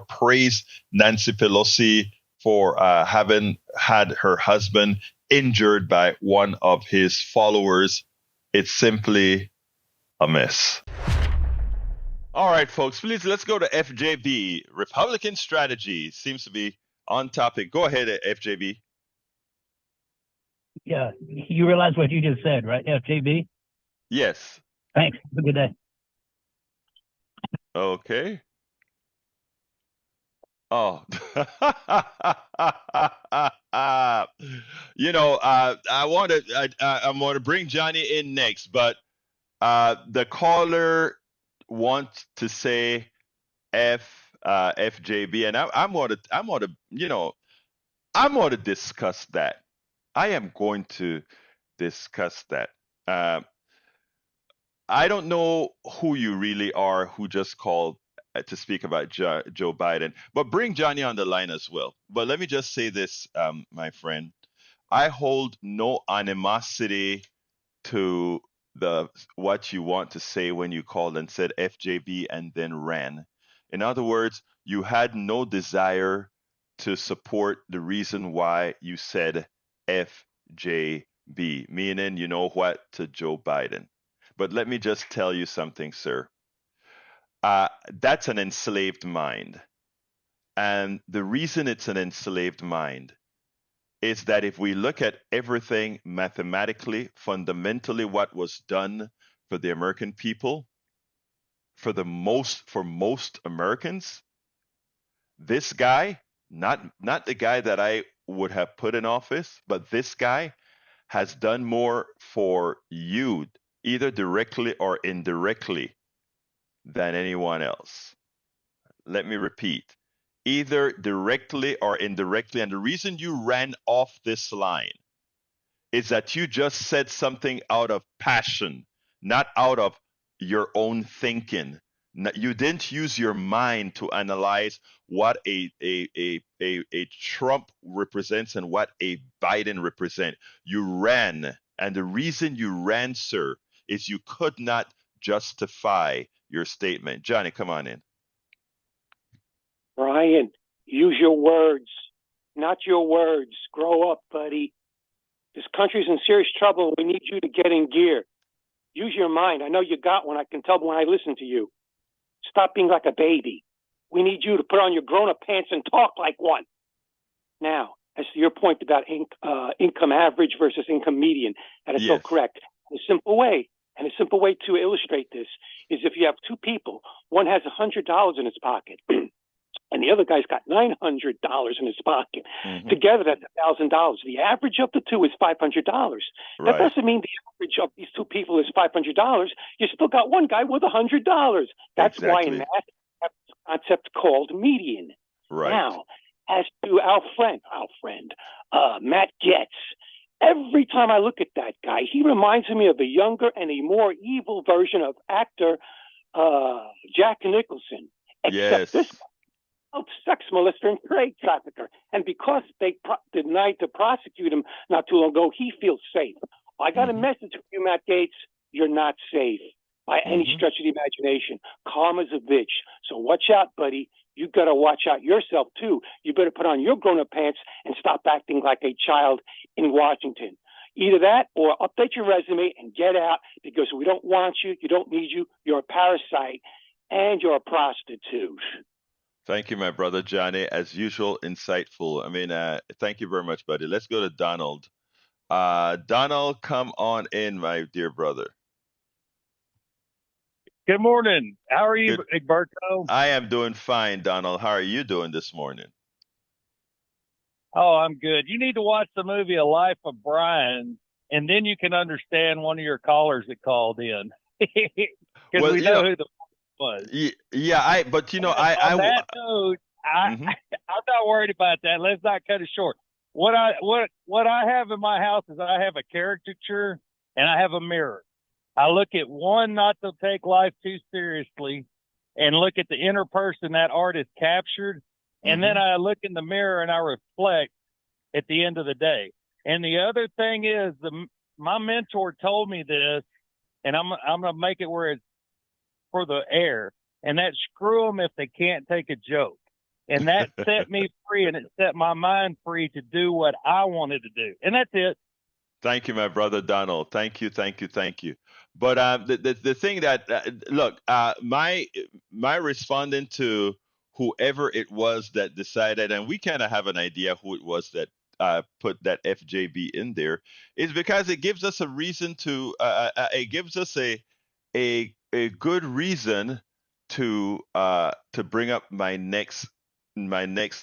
Speaker 1: praise Nancy Pelosi for having had her husband injured by one of his followers. It's simply a mess. All right, folks, please, let's go to FJB. Republican strategy seems to be on topic. Go ahead, FJB.
Speaker 17: Yeah, you realize what you just said, right, FJB?
Speaker 1: Yes.
Speaker 17: Thanks. Have a good day.
Speaker 1: Okay. Oh. I want to bring Johnny in next, but the caller wants to say F FJB, and I'm going to, I'm going to discuss that. I am going to discuss that. Uh, I don't know who you really are, who just called to speak about Joe Biden, but bring Johnny on the line as well. But let me just say this, my friend. I hold no animosity to the what you want to say when you called and said FJB and then ran. In other words, you had no desire to support the reason why you said FJB, meaning you know what to Joe Biden. But let me just tell you something, sir. That's an enslaved mind. And the reason it's an enslaved mind is that if we look at everything mathematically, fundamentally, what was done for the American people, for most Americans, this guy, not the guy that I would have put in office, but this guy has done more for you, either directly or indirectly, than anyone else. Let me repeat, either directly or indirectly. And the reason you ran off this line is that you just said something out of passion, not out of your own thinking. You didn't use your mind to analyze what a Trump represents and what a Biden represents. You ran. And the reason you ran, sir, is you could not justify your statement. Johnny, come on in.
Speaker 18: Brian, use your words, not your words. Grow up, buddy. This country's in serious trouble. We need you to get in gear. Use your mind. I know you got one. I can tell when I listen to you. Stop being like a baby. We need you to put on your grown-up pants and talk like one. Now, as to your point about income average versus income median, that is so correct. A simple way to illustrate this is if you have two people, one has $100 in his pocket, and the other guy's got $900 in his pocket. Mm-hmm. Together, that's $1,000. The average of the two is $500. Right. That doesn't mean the average of these two people is $500. You still got one guy with $100. That's why in math, we have this concept called median. Right. Now, as to our friend, Matt Gaetz, every time I look at that guy, he reminds me of a younger and a more evil version of actor Jack Nicholson. Except this sex molester and trade trafficker. And because they denied to prosecute him not too long ago, he feels safe. I got a message for you, Matt Gaetz. You're not safe by any stretch of the imagination. Karma's a bitch. So watch out, buddy. You got to watch out yourself, too. You better put on your grown-up pants and stop acting like a child in Washington. Either that or update your resume and get out because we don't want you. You don't need you. You're a parasite and you're a prostitute.
Speaker 1: Thank you, my brother Johnny. As usual, insightful. I mean, thank you very much, buddy. Let's go to Donald. Donald, come on in, my dear brother.
Speaker 19: Good morning. How are you, Egberto?
Speaker 1: I am doing fine, Donald. How are you doing this morning?
Speaker 19: Oh, I'm good. You need to watch the movie A Life of Brian, and then you can understand one of your callers that called in. Because we know who the was.
Speaker 1: Yeah, but you know,
Speaker 19: on that note, I'm not worried about that. Let's not cut it short. What I have in my house is I have a caricature and I have a mirror. I look at one not to take life too seriously, and look at the inner person that artist captured, and then I look in the mirror and I reflect at the end of the day. And the other thing is, my mentor told me this, and I'm gonna make it where it's for the air, and that screw them if they can't take a joke. And that set me free, and it set my mind free to do what I wanted to do. And that's it.
Speaker 1: Thank you, my brother Donald. Thank you. But the thing that look, my responding to whoever it was that decided, and we kind of have an idea who it was that put that FJB in there, is because it gives us a reason to it gives us a good reason to bring up my next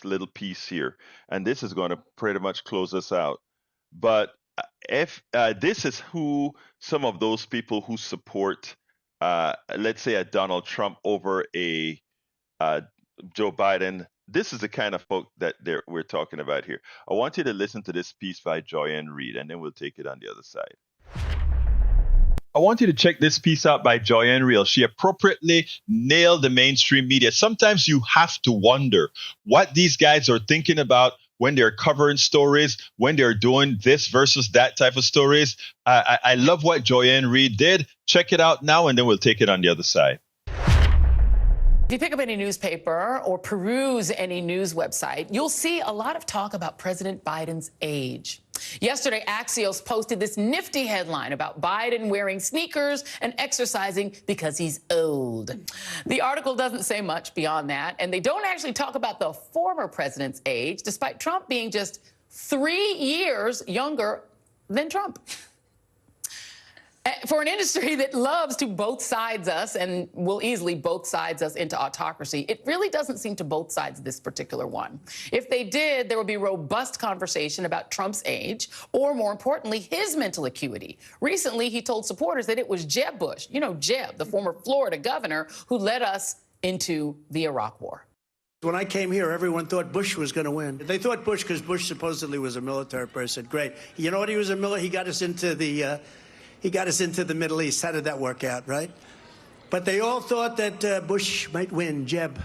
Speaker 1: little piece here, and this is going to pretty much close us out. But if this is who some of those people who support, let's say, a Donald Trump over a Joe Biden, this is the kind of folk that we're talking about here. I want you to listen to this piece by Joyanne Reed, and then we'll take it on the other side. I want you to check this piece out by Joyanne Reed. She appropriately nailed the mainstream media. Sometimes you have to wonder what these guys are thinking about when they're covering stories, when they're doing this versus that type of stories. I love what Joyanne Reed did. Check it out now, and then we'll take it on the other side.
Speaker 20: If you pick up any newspaper or peruse any news website, you'll see a lot of talk about President Biden's age. Yesterday, Axios posted this nifty headline about Biden wearing sneakers and exercising because he's old. The article doesn't say much beyond that, and they don't actually talk about the former president's age, despite Trump being just 3 years younger than Trump. For an industry that loves to both sides us and will easily both sides us into autocracy, it really doesn't seem to both sides this particular one. If they did, there would be robust conversation about Trump's age, or more importantly, his mental acuity. Recently, he told supporters that it was Jeb Bush, you know, Jeb, the former Florida governor, who led us into the Iraq War.
Speaker 13: When I came here, everyone thought Bush was going to win. They thought Bush because Bush supposedly was a military person. Great. You know what? He was a military. He got us into the Middle East. How did that work out, right? But they all thought that Bush might win, Jeb.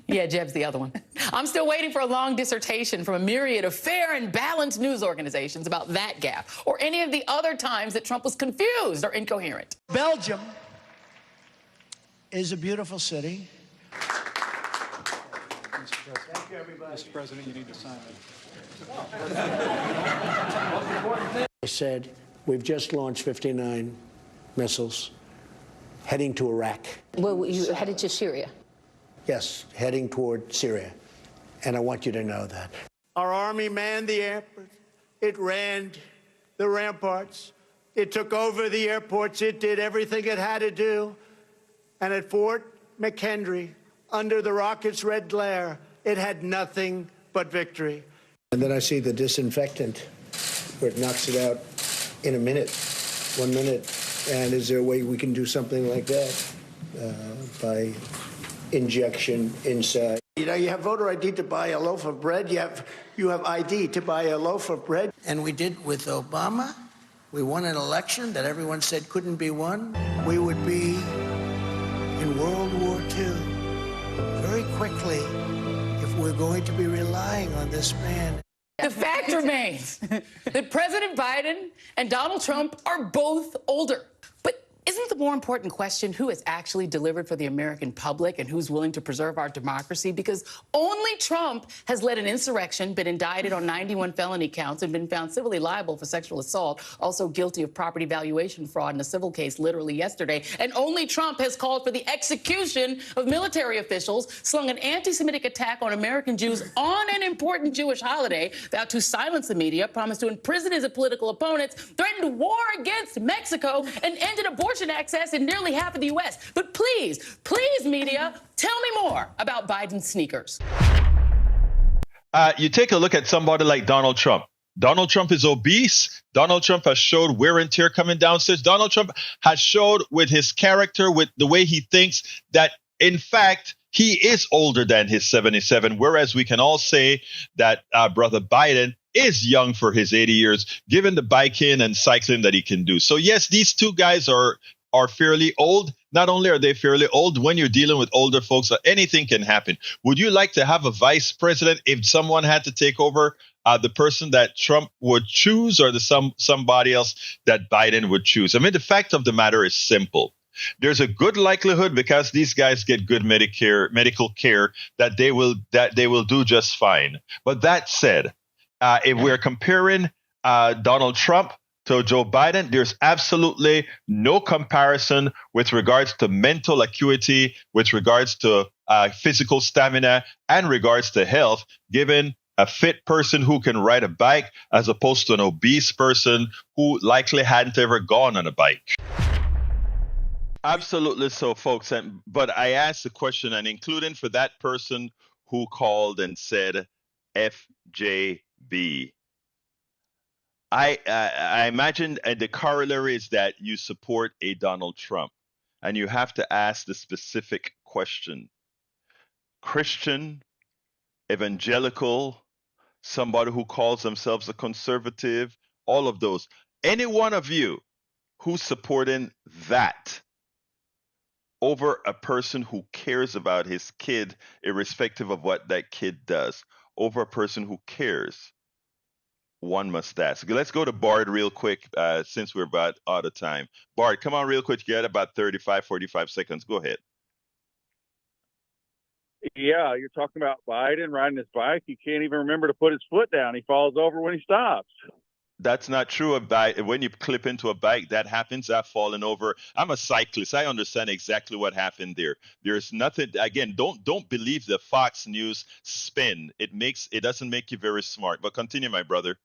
Speaker 20: Yeah, Jeb's the other one. I'm still waiting for a long dissertation from a myriad of fair and balanced news organizations about that gap, or any of the other times that Trump was confused or incoherent.
Speaker 13: Belgium is a beautiful city.
Speaker 21: Thank you, everybody. Mr. President, you need to sign it.
Speaker 13: I said, we've just launched 59 missiles heading to Iraq.
Speaker 22: Well, you headed to Syria?
Speaker 13: Yes, heading toward Syria. And I want you to know that. Our army manned the airport. It ran the ramparts. It took over the airports. It did everything it had to do. And at Fort McHenry, under the rocket's red glare, it had nothing but victory. And then I see the disinfectant where it knocks it out in a minute, 1 minute. And is there a way we can do something like that by injection inside? You know, you have voter ID to buy a loaf of bread. You have ID to buy a loaf of bread. And we did with Obama. We won an election that everyone said couldn't be won. We would be in World War II very quickly if we're going to be relying on this man.
Speaker 20: The fact remains that President Biden and Donald Trump are both older. But isn't the more important question who has actually delivered for the American public and who's willing to preserve our democracy? Because only Trump has led an insurrection, been indicted on 91 felony counts, and been found civilly liable for sexual assault, also guilty of property valuation fraud in a civil case literally yesterday. And only Trump has called for the execution of military officials, slung an anti-Semitic attack on American Jews on an important Jewish holiday, vowed to silence the media, promised to imprison his political opponents, threatened war against Mexico, and ended abortion access in nearly half of the U.S. But please, media, tell me more about Biden's sneakers.
Speaker 1: You take a look at somebody like Donald Trump. Donald Trump is obese. Donald Trump has showed wear and tear coming downstairs. Donald Trump has showed with his character, with the way he thinks, that, in fact, he is older than his 77, whereas we can all say that Brother Biden is young for his 80 years, given the biking and cycling that he can do. So, yes, these two guys are fairly old. Not only are they fairly old, when you're dealing with older folks, anything can happen. Would you like to have a vice president if someone had to take over the person that Trump would choose, or somebody else that Biden would choose? I mean, the fact of the matter is simple. There's a good likelihood, because these guys get good medical care, that they will do just fine. But that said, if we're comparing Donald Trump to Joe Biden, there's absolutely no comparison with regards to mental acuity, with regards to physical stamina, and regards to health, given a fit person who can ride a bike as opposed to an obese person who likely hadn't ever gone on a bike. Absolutely so, folks. But I asked the question, and including for that person who called and said FJB. I imagine the corollary is that you support a Donald Trump, and you have to ask the specific question. Christian, evangelical, somebody who calls themselves a conservative, all of those. Any one of you who's supporting that over a person who cares about his kid, irrespective of what that kid does, over a person who cares, one must ask. Let's go to Bard real quick, since we're about out of time. Bard, come on real quick. You got about 35, 45 seconds. Go ahead.
Speaker 2: Yeah, you're talking about Biden riding his bike. He can't even remember to put his foot down. He falls over when he stops.
Speaker 1: That's not true. When you clip into a bike, that happens. I've fallen over. I'm a cyclist. I understand exactly what happened there. There's nothing. Again, don't believe the Fox News spin. It doesn't make you very smart. But continue, my brother.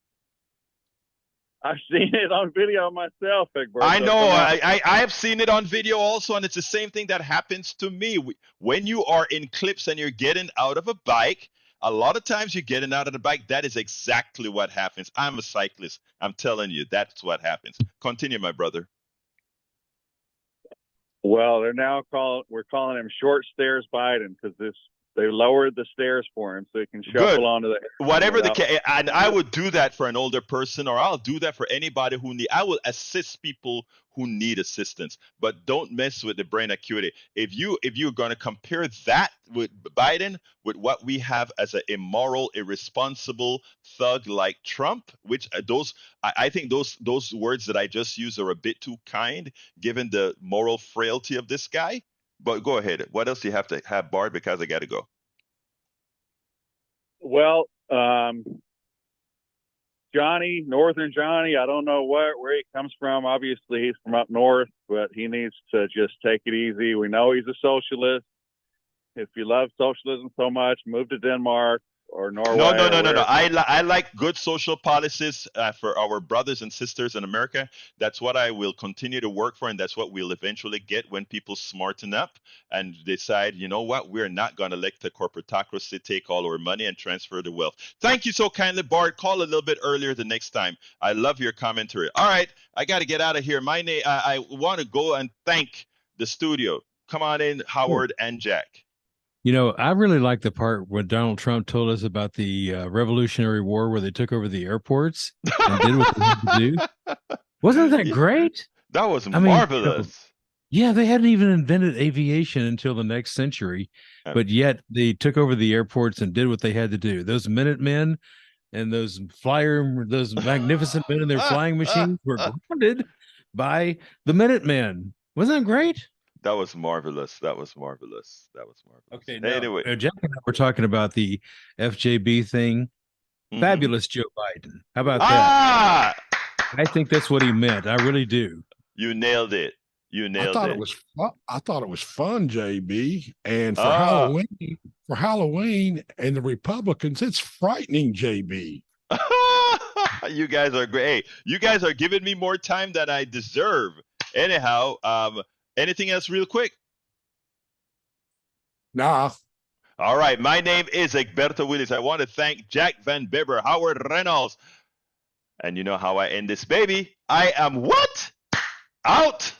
Speaker 2: I've seen it on video myself, Egberto.
Speaker 1: I know. I have seen it on video also, and it's the same thing that happens to me. When you are in clips and you're getting out of a bike, a lot of times you're getting out of the bike. That is exactly what happens. I'm a cyclist. I'm telling you, that's what happens. Continue, my brother.
Speaker 2: Well, we're calling him Short Stairs Biden because they lowered the stairs for him so he can shuffle onto the
Speaker 1: whatever the case. And I would do that for an older person, or I'll do that for anybody who I will assist people who need assistance, but don't mess with the brain acuity. If you're going to compare that with Biden with what we have as an immoral, irresponsible thug like Trump, which I think those words that I just used are a bit too kind given the moral frailty of this guy. But go ahead. What else do you have to have, Bard? Because I got to go.
Speaker 2: Well, Johnny, Northern Johnny, I don't know where he comes from. Obviously, he's from up north, but he needs to just take it easy. We know he's a socialist. If you love socialism so much, move to Denmark or Norway.
Speaker 1: No. I like good social policies for our brothers and sisters in America. That's what I will continue to work for, and that's what we'll eventually get when people smarten up and decide, you know what, we're not going to let the corporatocracy take all our money and transfer the wealth. Thank you so kindly, Bart. Call a little bit earlier the next time. I love your commentary. All right, I got to get out of here. I want to go and thank the studio. Come on in, Howard and Jack.
Speaker 3: You know, I really like the part when Donald Trump told us about the Revolutionary War where they took over the airports and did what they had to do. Wasn't that great?
Speaker 1: That was marvelous.
Speaker 3: Yeah, they hadn't even invented aviation until the next century, but yet they took over the airports and did what they had to do. Those Minutemen and those magnificent men in their flying machines were grounded by the Minutemen. Wasn't that great?
Speaker 1: That was marvelous.
Speaker 3: Okay.
Speaker 1: Anyway,
Speaker 3: Jack and I were talking about the FJB thing. Fabulous Joe Biden. How about that? I think that's what he meant. I really do.
Speaker 1: You nailed it.
Speaker 23: I thought it was fun, JB. And for Halloween and the Republicans, it's frightening, JB.
Speaker 1: You guys are great. Hey, you guys are giving me more time than I deserve. Anyhow, anything else real quick?
Speaker 23: Nah.
Speaker 1: All right. My name is Egberto Willis. I want to thank Jack Van Bibber, Howard Reynolds. And you know how I end this, baby. I am what? Out.